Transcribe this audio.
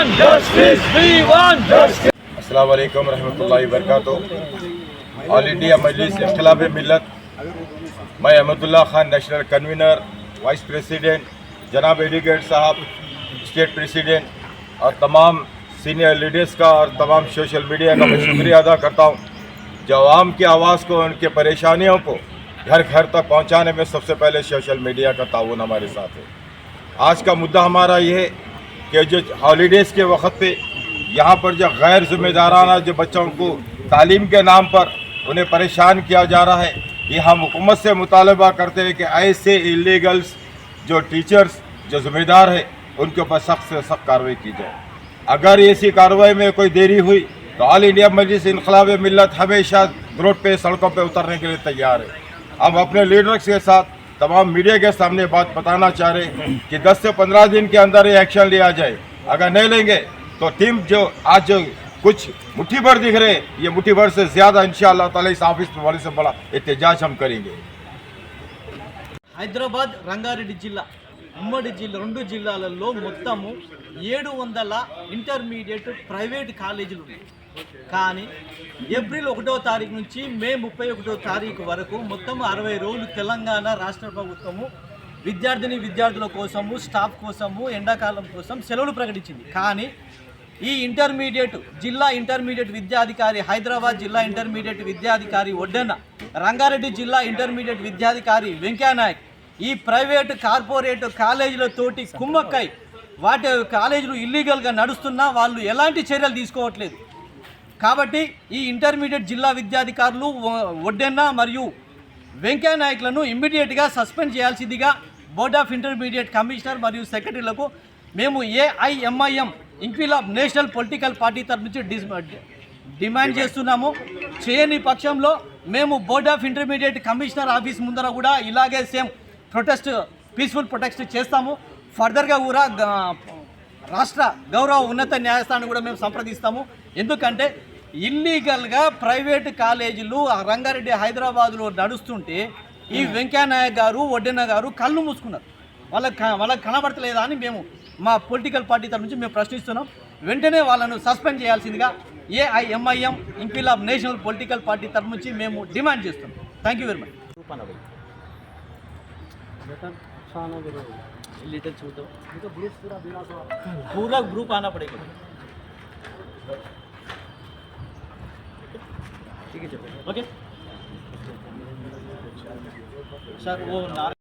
want justice. We want justice. अस्सलाम वालेकुम रहमतुल्लाहि वबरकातुहू। ऑल इंडिया मजलिस इख्तिलाफ मिल्लत, मैं Ahmadullah Khan national convener, vice president, जनाब एडवोकेट साहब, स्टेट प्रेसिडेंट और तमाम सीनियर लीडर्स का और तमाम सोशल मीडिया का मैं शुक्रिया अदा करता हूँ, जो आवाम की आवाज़ को, उनके परेशानियों को घर घर तक पहुँचाने में सबसे पहले सोशल मीडिया का ताउन हमारे साथ है। आज का मुद्दा हमारा ये है कि जो हॉलीडेज़ के वक्त पे यहाँ पर जो गैर जिम्मेदाराना जो बच्चों को तालीम के नाम पर उन्हें परेशान किया जा रहा है, ये हम हुकूमत से मुतालबा करते हैं कि ऐसे इलीगल्स जो टीचर्स जो ज़िम्मेदार है उनके ऊपर सख्त से सख्त कार्रवाई की जाए। अगर ऐसी कार्रवाई में कोई देरी हुई तो ऑल इंडिया मजलिस इन्क़िलाब मिल्लत हमेशा रोड पे सड़कों पे उतरने के लिए तैयार है। हम अपने लीडर्स के साथ तमाम मीडिया के सामने बात बताना चाह रहे हैं कि 10 से 15 दिन के अंदर ये एक्शन लिया जाए। अगर नहीं लेंगे तो टीम जो आज जो कुछ मुट्ठी भर दिख रहे, ये मुट्ठी भर से ज़्यादा इंशाअल्लाह ताला इस ऑफिस वाले से बड़ा एहतजाज हम करेंगे। హైదరాబాద్ రంగారెడ్డి జిల్లా ఉమ్మడి జిల్లా రెండు జిల్లాలలో మొత్తము 700 ఇంటర్మీడియట్ ప్రైవేట్ కాలేజీలు ఉన్నాయి. కానీ ఏప్రిల్ 1వ తారీఖు నుంచి మే 31వ తారీఖు వరకు మొత్తం 60 రోజులు తెలంగాణ రాష్ట్ర ప్రభుత్వము విద్యార్థుల కోసము, స్టాఫ్ కోసము, ఎండాకాలం కోసం సెలవులు ప్రకటించింది. కానీ ఈ జిల్లా ఇంటర్మీడియట్ విద్యాధికారి, హైదరాబాద్ జిల్లా ఇంటర్మీడియట్ విద్యాధికారి ఒడ్డెన్న, రంగారెడ్డి జిల్లా ఇంటర్మీడియట్ విద్యాధికారి వెంకయ్యనాయక్ ఈ ప్రైవేటు కార్పొరేట్ కాలేజీలతోటి కుమ్మక్కై వాటి కాలేజీలు ఇల్లీగల్గా నడుస్తున్నా వాళ్ళు ఎలాంటి చర్యలు తీసుకోవట్లేదు. కాబట్టి ఈ ఇంటర్మీడియట్ జిల్లా విద్యాధికారులు ఒడ్డెన్న మరియు వెంకయ్యనాయక్లను ఇమ్మీడియట్గా సస్పెండ్ చేయాల్సిందిగా బోర్డ్ ఆఫ్ ఇంటర్మీడియట్ కమిషనర్ మరియు సెక్రటరీలకు మేము AIMIM ఇంక్విలాబ్ నేషనల్ పొలిటికల్ పార్టీ తరఫు నుంచి డిమాండ్ చేస్తున్నాము. చేయని పక్షంలో మేము board of intermediate commissioner office ముందర కూడా ఇలాగే సేమ్ పీస్ఫుల్ ప్రొటెస్ట్ చేస్తాము. ఫర్దర్గా కూడా రాష్ట్ర గౌరవ ఉన్నత న్యాయస్థానం కూడా మేము సంప్రదిస్తాము. ఎందుకంటే ఇల్లీగల్గా ప్రైవేటు కాలేజీలు రంగారెడ్డి హైదరాబాద్లో నడుస్తుంటే ఈ వెంకయ్యనాయక్ గారు, ఒడ్డెన్న గారు కళ్ళు మూసుకున్నారు. వాళ్ళకి కనబడతలేదా అని మేము మా పొలిటికల్ పార్టీ తరఫు నుంచి మేము ప్రశ్నిస్తున్నాం. వెంటనే వాళ్ళను సస్పెండ్ చేయాల్సిందిగా AIMIM ఇంక్విలాబ్ నేషనల్ పొలిటికల్ పార్టీ తరఫు నుంచి మేము డిమాండ్ చేస్తున్నాం. Thank you very much. पूरा ग्रुप आना पड़ेगा. ठीक है, ओके सर. वो